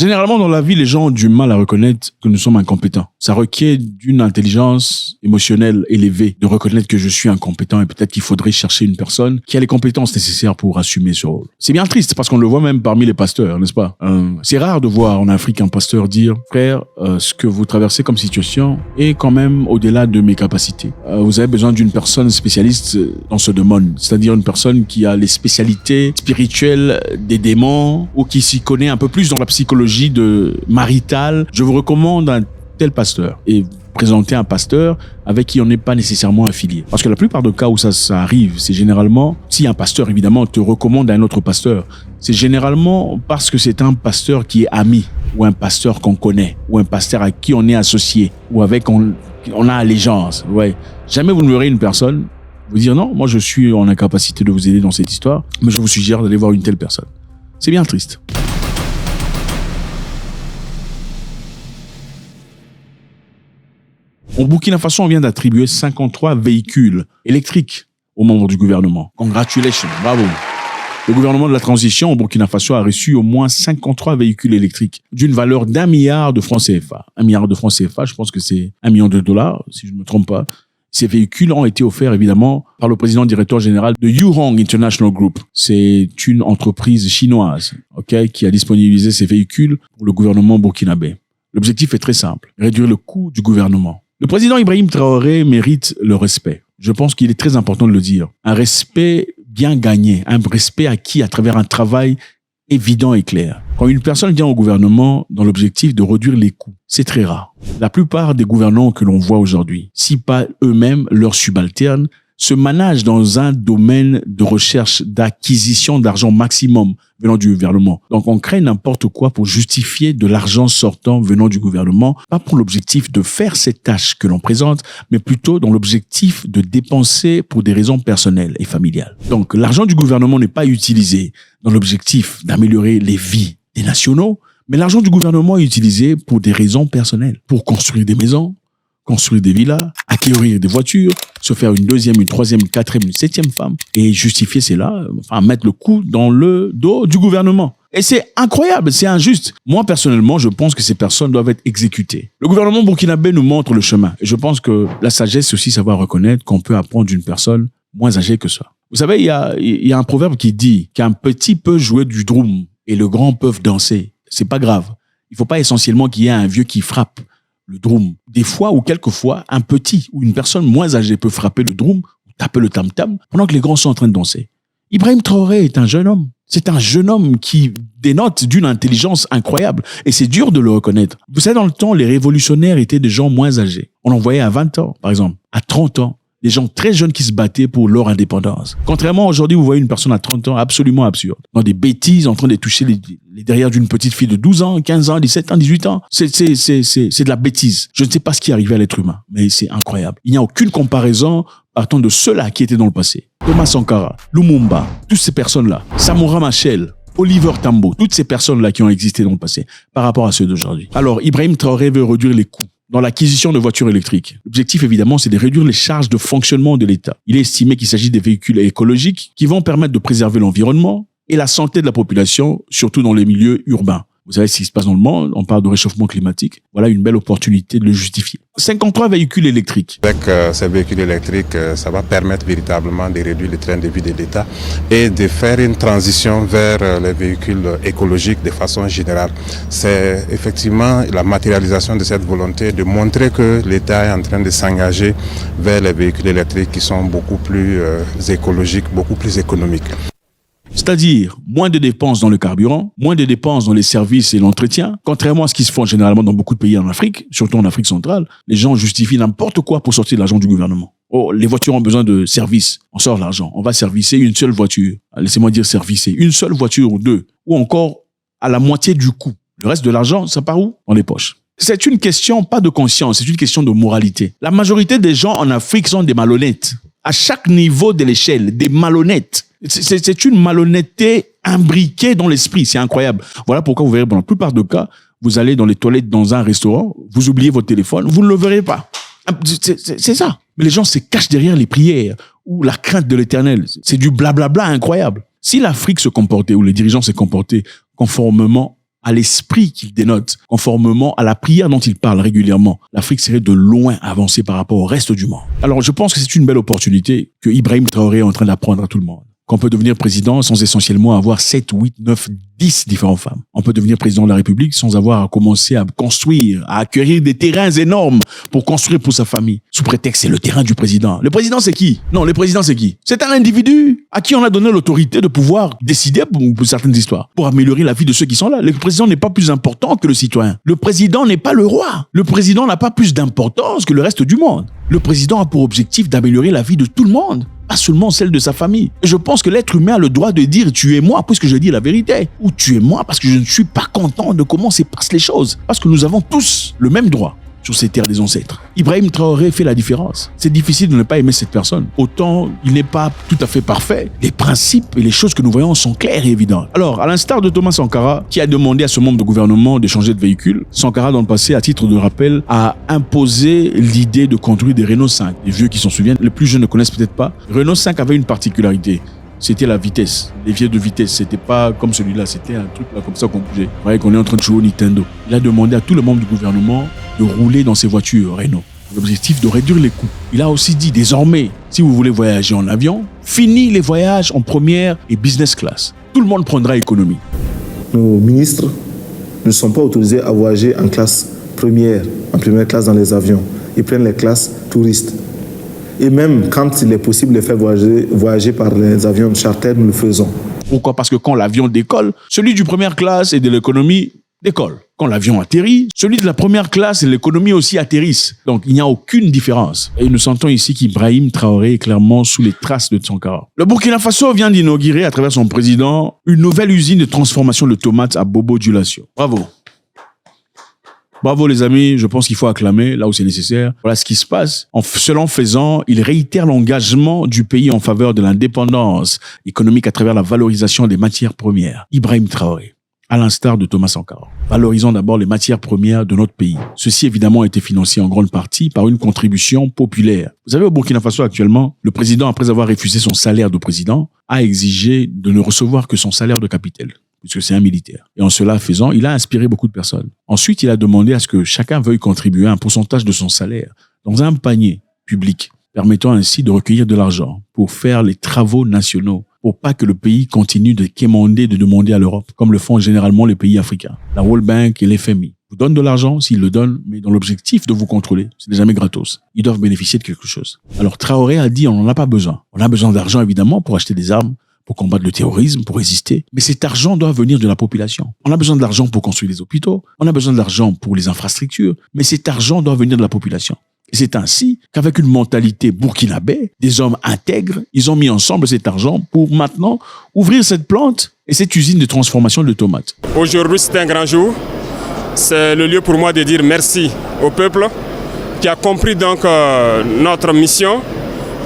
Généralement, dans la vie, les gens ont du mal à reconnaître que nous sommes incompétents. Ça requiert d'une intelligence émotionnelle élevée de reconnaître que je suis incompétent et peut-être qu'il faudrait chercher une personne qui a les compétences nécessaires pour assumer ce rôle. C'est bien triste parce qu'on le voit même parmi les pasteurs, n'est-ce pas? C'est rare de voir en Afrique un pasteur dire « Frère, ce que vous traversez comme situation est quand même au-delà de mes capacités. Vous avez besoin d'une personne spécialiste dans ce domaine, c'est-à-dire une personne qui a les spécialités spirituelles des démons ou qui s'y connaît un peu plus dans la psychologie maritale. Je vous recommande un tel pasteur. » Et présenter un pasteur avec qui on n'est pas nécessairement affilié. Parce que la plupart des cas où ça arrive, c'est généralement, si un pasteur évidemment te recommande à un autre pasteur, c'est généralement parce que c'est un pasteur qui est ami, ou un pasteur qu'on connaît, ou un pasteur à qui on est associé, ou avec on a allégeance. Ouais. Jamais vous ne verrez une personne vous dire non, moi je suis en incapacité de vous aider dans cette histoire, mais je vous suggère d'aller voir une telle personne. C'est bien triste. Au Burkina Faso, on vient d'attribuer 53 véhicules électriques aux membres du gouvernement. Congratulations, bravo. Le gouvernement de la transition au Burkina Faso a reçu au moins 53 véhicules électriques d'une valeur d'1 milliard de francs CFA. 1 milliard de francs CFA, je pense que c'est $1 million, si je ne me trompe pas. Ces véhicules ont été offerts évidemment par le président directeur général de Yurong International Group. C'est une entreprise chinoise, qui a disponibilisé ces véhicules pour le gouvernement burkinabé. L'objectif est très simple, réduire le coût du gouvernement. Le président Ibrahim Traoré mérite le respect. Je pense qu'il est très important de le dire. Un respect bien gagné, un respect acquis à travers un travail évident et clair. Quand une personne vient au gouvernement dans l'objectif de réduire les coûts, c'est très rare. La plupart des gouvernants que l'on voit aujourd'hui, si pas eux-mêmes leurs subalternes, se managent dans un domaine de recherche d'acquisition d'argent maximum venant du gouvernement. Donc on crée n'importe quoi pour justifier de l'argent sortant venant du gouvernement, pas pour l'objectif de faire ces tâches que l'on présente, mais plutôt dans l'objectif de dépenser pour des raisons personnelles et familiales. Donc l'argent du gouvernement n'est pas utilisé dans l'objectif d'améliorer les vies des nationaux, mais l'argent du gouvernement est utilisé pour des raisons personnelles, pour construire des maisons, construire des villas, acquérir des voitures, se faire une deuxième, une troisième, une quatrième, une septième femme et justifier cela, enfin mettre le coup dans le dos du gouvernement. Et c'est incroyable, c'est injuste. Moi, personnellement, je pense que ces personnes doivent être exécutées. Le gouvernement burkinabé nous montre le chemin. Et je pense que la sagesse, c'est aussi savoir reconnaître qu'on peut apprendre d'une personne moins âgée que soi. Vous savez, il y a un proverbe qui dit qu'un petit peut jouer du drum et le grand peut danser. C'est pas grave. Il faut pas essentiellement qu'il y ait un vieux qui frappe le drum. Des fois ou quelquefois, un petit ou une personne moins âgée peut frapper le drum, taper le tam-tam, pendant que les grands sont en train de danser. Ibrahim Traoré est un jeune homme. C'est un jeune homme qui dénote d'une intelligence incroyable. Et c'est dur de le reconnaître. Vous savez, dans le temps, les révolutionnaires étaient des gens moins âgés. On en voyait à 20 ans, par exemple, à 30 ans. Des gens très jeunes qui se battaient pour leur indépendance. Contrairement, aujourd'hui, vous voyez une personne à 30 ans absolument absurde. Dans des bêtises, en train de toucher les derrières d'une petite fille de 12 ans, 15 ans, 17 ans, 18 ans. C'est de la bêtise. Je ne sais pas ce qui est arrivé à l'être humain, mais c'est incroyable. Il n'y a aucune comparaison partant de ceux-là qui étaient dans le passé. Thomas Sankara, Lumumba, toutes ces personnes-là, Samora Machel, Oliver Tambo, toutes ces personnes-là qui ont existé dans le passé par rapport à ceux d'aujourd'hui. Alors, Ibrahim Traoré veut réduire les coûts dans l'acquisition de voitures électriques. L'objectif, évidemment, c'est de réduire les charges de fonctionnement de l'État. Il est estimé qu'il s'agit des véhicules écologiques qui vont permettre de préserver l'environnement et la santé de la population, surtout dans les milieux urbains. Vous savez ce qui se passe dans le monde, on parle de réchauffement climatique. Voilà une belle opportunité de le justifier. 53 véhicules électriques. Avec ces véhicules électriques, ça va permettre véritablement de réduire le train de vie de l'État et de faire une transition vers les véhicules écologiques de façon générale. C'est effectivement la matérialisation de cette volonté de montrer que l'État est en train de s'engager vers les véhicules électriques qui sont beaucoup plus écologiques, beaucoup plus économiques. C'est-à-dire moins de dépenses dans le carburant, moins de dépenses dans les services et l'entretien. Contrairement à ce qui se fait généralement dans beaucoup de pays en Afrique, surtout en Afrique centrale, les gens justifient n'importe quoi pour sortir de l'argent du gouvernement. Oh, les voitures ont besoin de services. On sort l'argent. On va servicer une seule voiture. Laissez-moi dire servicer. Une seule voiture ou deux. Ou encore à la moitié du coût. Le reste de l'argent, ça part où? Dans les poches. C'est une question, pas de conscience, c'est une question de moralité. La majorité des gens en Afrique sont des malhonnêtes. À chaque niveau de l'échelle, des malhonnêtes. C'est une malhonnêteté imbriquée dans l'esprit, c'est incroyable. Voilà pourquoi vous verrez, dans la plupart des cas, vous allez dans les toilettes dans un restaurant, vous oubliez votre téléphone, vous ne le verrez pas. C'est ça. Mais les gens se cachent derrière les prières ou la crainte de l'Éternel. C'est du blablabla incroyable. Si l'Afrique se comportait ou les dirigeants se comportaient conformément à l'esprit qu'il dénote, conformément à la prière dont il parle régulièrement, l'Afrique serait de loin avancée par rapport au reste du monde. Alors je pense que c'est une belle opportunité que Ibrahim Traoré est en train d'apprendre à tout le monde. Qu'on peut devenir président sans essentiellement avoir 7, 8, 9, 10 différentes femmes. On peut devenir président de la République sans avoir à commencer à construire, à acquérir des terrains énormes pour construire pour sa famille. Sous prétexte, c'est le terrain du président. Le président, c'est qui? Non, le président, c'est qui? C'est un individu à qui on a donné l'autorité de pouvoir décider pour certaines histoires, pour améliorer la vie de ceux qui sont là. Le président n'est pas plus important que le citoyen. Le président n'est pas le roi. Le président n'a pas plus d'importance que le reste du monde. Le président a pour objectif d'améliorer la vie de tout le monde, pas seulement celle de sa famille. Et je pense que l'être humain a le droit de dire « tu es moi puisque je dis la vérité » ou « tu es moi parce que je ne suis pas content de comment se passent les choses ». Parce que nous avons tous le même droit sur ces terres des ancêtres. Ibrahim Traoré fait la différence. C'est difficile de ne pas aimer cette personne. Autant il n'est pas tout à fait parfait, les principes et les choses que nous voyons sont claires et évidentes. Alors, à l'instar de Thomas Sankara, qui a demandé à ce membre de gouvernement de changer de véhicule, Sankara, dans le passé, à titre de rappel, a imposé l'idée de conduire des Renault 5. Les vieux qui s'en souviennent, les plus jeunes ne connaissent peut-être pas. Renault 5 avait une particularité. C'était la vitesse, les vieux de vitesse. C'était pas comme celui-là, c'était un truc là comme ça qu'on bougeait. Vous voyez qu'on est en train de jouer au Nintendo. Il a demandé à tous les membres du gouvernement de rouler dans ces voitures Renault. L'objectif de réduire les coûts. Il a aussi dit désormais, si vous voulez voyager en avion, fini les voyages en première et business class. Tout le monde prendra économie. Nos ministres ne sont pas autorisés à voyager en classe première, en première classe dans les avions. Ils prennent les classes touristes. Et même quand il est possible de faire voyager par les avions charter, nous le faisons. Pourquoi? Parce que quand l'avion décolle, celui du première classe et de l'économie décolle. Quand l'avion atterrit, celui de la première classe et de l'économie aussi atterrissent. Donc il n'y a aucune différence. Et nous sentons ici qu'Ibrahim Traoré est clairement sous les traces de Sankara. Le Burkina Faso vient d'inaugurer à travers son président une nouvelle usine de transformation de tomates à Bobo-Dioulasso. Bravo. Bravo les amis, je pense qu'il faut acclamer là où c'est nécessaire. Voilà ce qui se passe. Cela faisant, il réitère l'engagement du pays en faveur de l'indépendance économique à travers la valorisation des matières premières. Ibrahim Traoré, à l'instar de Thomas Sankara. Valorisons d'abord les matières premières de notre pays. Ceci évidemment a été financé en grande partie par une contribution populaire. Vous savez, au Burkina Faso actuellement, le président, après avoir refusé son salaire de président, a exigé de ne recevoir que son salaire de capitaine, puisque c'est un militaire. Et en cela faisant, il a inspiré beaucoup de personnes. Ensuite, il a demandé à ce que chacun veuille contribuer un pourcentage de son salaire dans un panier public, permettant ainsi de recueillir de l'argent pour faire les travaux nationaux, pour pas que le pays continue de quémander, de demander à l'Europe, comme le font généralement les pays africains. La World Bank et l'FMI vous donnent de l'argent, s'ils le donnent, mais dans l'objectif de vous contrôler. Ce n'est jamais gratos. Ils doivent bénéficier de quelque chose. Alors Traoré a dit, on n'en a pas besoin. On a besoin d'argent, évidemment, pour acheter des armes, pour combattre le terrorisme, pour résister. Mais cet argent doit venir de la population. On a besoin de l'argent pour construire des hôpitaux. On a besoin de l'argent pour les infrastructures. Mais cet argent doit venir de la population. Et c'est ainsi qu'avec une mentalité burkinabé, des hommes intègres, ils ont mis ensemble cet argent pour maintenant ouvrir cette plante et cette usine de transformation de tomates. Aujourd'hui, c'est un grand jour. C'est le lieu pour moi de dire merci au peuple qui a compris donc notre mission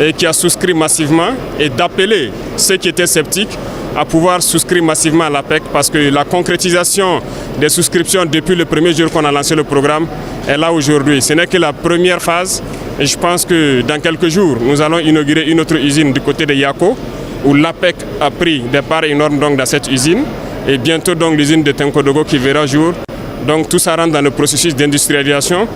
et qui a souscrit massivement, et d'appeler ceux qui étaient sceptiques à pouvoir souscrire massivement à l'APEC, parce que la concrétisation des souscriptions depuis le premier jour qu'on a lancé le programme est là aujourd'hui. Ce n'est que la première phase, et je pense que dans quelques jours, nous allons inaugurer une autre usine du côté de Yako, où l'APEC a pris des parts énormes donc, dans cette usine, et bientôt donc l'usine de Tenkodogo qui verra jour. Donc tout ça rentre dans le processus d'industrialisation.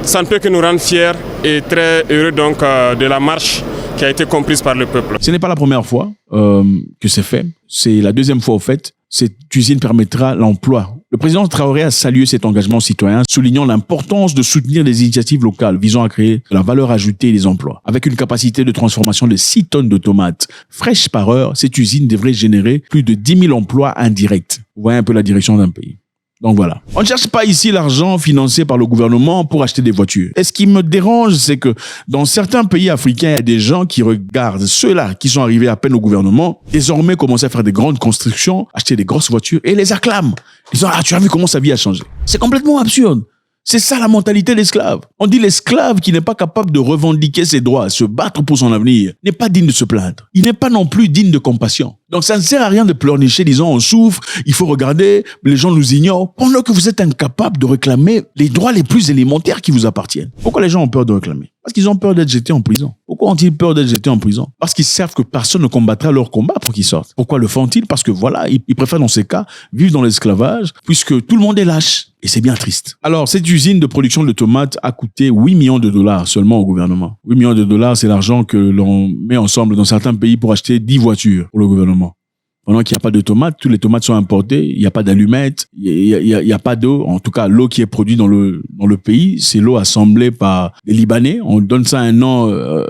Ça ne peut que nous rendre fiers et très heureux donc, de la marche qui a été comprise par le peuple. Ce n'est pas la première fois que c'est fait. C'est la deuxième fois au fait. Cette usine permettra l'emploi. Le président Traoré a salué cet engagement citoyen, soulignant l'importance de soutenir les initiatives locales visant à créer de la valeur ajoutée et des emplois. Avec une capacité de transformation de 6 tonnes de tomates fraîches par heure, cette usine devrait générer plus de 10 000 emplois indirects. Vous voyez un peu la direction d'un pays. Donc voilà. On ne cherche pas ici l'argent financé par le gouvernement pour acheter des voitures. Et ce qui me dérange, c'est que dans certains pays africains, il y a des gens qui regardent ceux-là qui sont arrivés à peine au gouvernement, désormais commencer à faire des grandes constructions, acheter des grosses voitures et les acclament. Ils disent, ah, tu as vu comment sa vie a changé. C'est complètement absurde. C'est ça la mentalité de l'esclave. On dit l'esclave qui n'est pas capable de revendiquer ses droits, se battre pour son avenir, n'est pas digne de se plaindre. Il n'est pas non plus digne de compassion. Donc ça ne sert à rien de pleurnicher, disant on souffre, il faut regarder, les gens nous ignorent, pendant que vous êtes incapable de réclamer les droits les plus élémentaires qui vous appartiennent. Pourquoi les gens ont peur de réclamer? Parce qu'ils ont peur d'être jetés en prison. Pourquoi Pourquoi ont-ils peur d'être jetés en prison? Parce qu'ils savent que personne ne combattra leur combat pour qu'ils sortent. Pourquoi le font-ils? Parce que voilà, ils préfèrent dans ces cas vivre dans l'esclavage puisque tout le monde est lâche. Et c'est bien triste. Alors, cette usine de production de tomates a coûté 8 millions de dollars seulement au gouvernement. 8 millions de dollars, c'est l'argent que l'on met ensemble dans certains pays pour acheter 10 voitures pour le gouvernement. Pendant qu'il n'y a pas de tomates, tous les tomates sont importées, il n'y a pas d'allumettes, il y a pas d'eau. En tout cas, l'eau qui est produite dans le pays, c'est l'eau assemblée par les Libanais. On donne ça un nom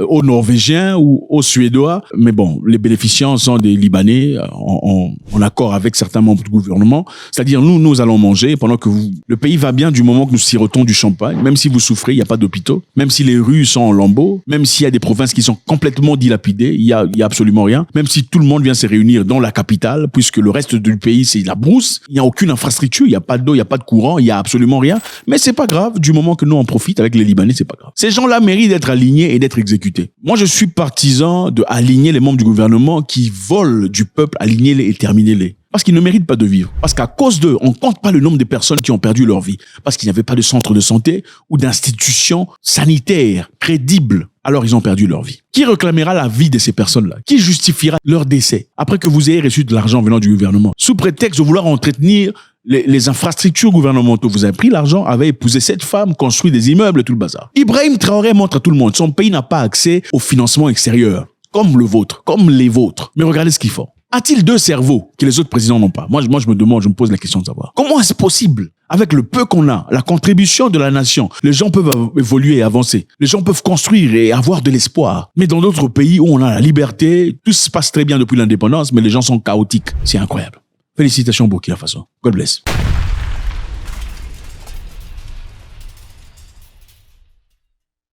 aux Norvégiens ou aux Suédois. Mais bon, les bénéficiants sont des Libanais en accord avec certains membres du gouvernement. C'est-à-dire, nous allons manger pendant que le pays va bien du moment que nous sirotons du champagne. Même si vous souffrez, il n'y a pas d'hôpitaux. Même si les rues sont en lambeaux. Même s'il y a des provinces qui sont complètement dilapidées, il y a absolument rien. Même si tout le monde vient se réunir dans la capitale, puisque le reste du pays, c'est la brousse. Il n'y a aucune infrastructure, il n'y a pas d'eau, il n'y a pas de courant, il n'y a absolument rien. Mais c'est pas grave, du moment que nous en profite avec les Libanais, c'est pas grave. Ces gens-là méritent d'être alignés et d'être exécutés. Moi, je suis partisan de aligner les membres du gouvernement qui volent du peuple, alignez-les et terminez-les. Parce qu'ils ne méritent pas de vivre. Parce qu'à cause d'eux, on ne compte pas le nombre de personnes qui ont perdu leur vie. Parce qu'il n'y avait pas de centre de santé ou d'institution sanitaire crédible. Alors ils ont perdu leur vie. Qui réclamera la vie de ces personnes-là? Qui justifiera leur décès après que vous ayez reçu de l'argent venant du gouvernement? Sous prétexte de vouloir entretenir les infrastructures gouvernementales, vous avez pris l'argent, avez épousé cette femme, construit des immeubles, tout le bazar. Ibrahim Traoré montre à tout le monde, son pays n'a pas accès au financement extérieur, comme le vôtre, comme les vôtres. Mais regardez ce qu'ils font. A-t-il 2 cerveaux que les autres présidents n'ont pas? Moi, je me pose la question de savoir. Comment est-ce possible? Avec le peu qu'on a, la contribution de la nation, les gens peuvent évoluer et avancer. Les gens peuvent construire et avoir de l'espoir. Mais dans d'autres pays où on a la liberté, tout se passe très bien depuis l'indépendance, mais les gens sont chaotiques. C'est incroyable. Félicitations Burkina Faso. God bless.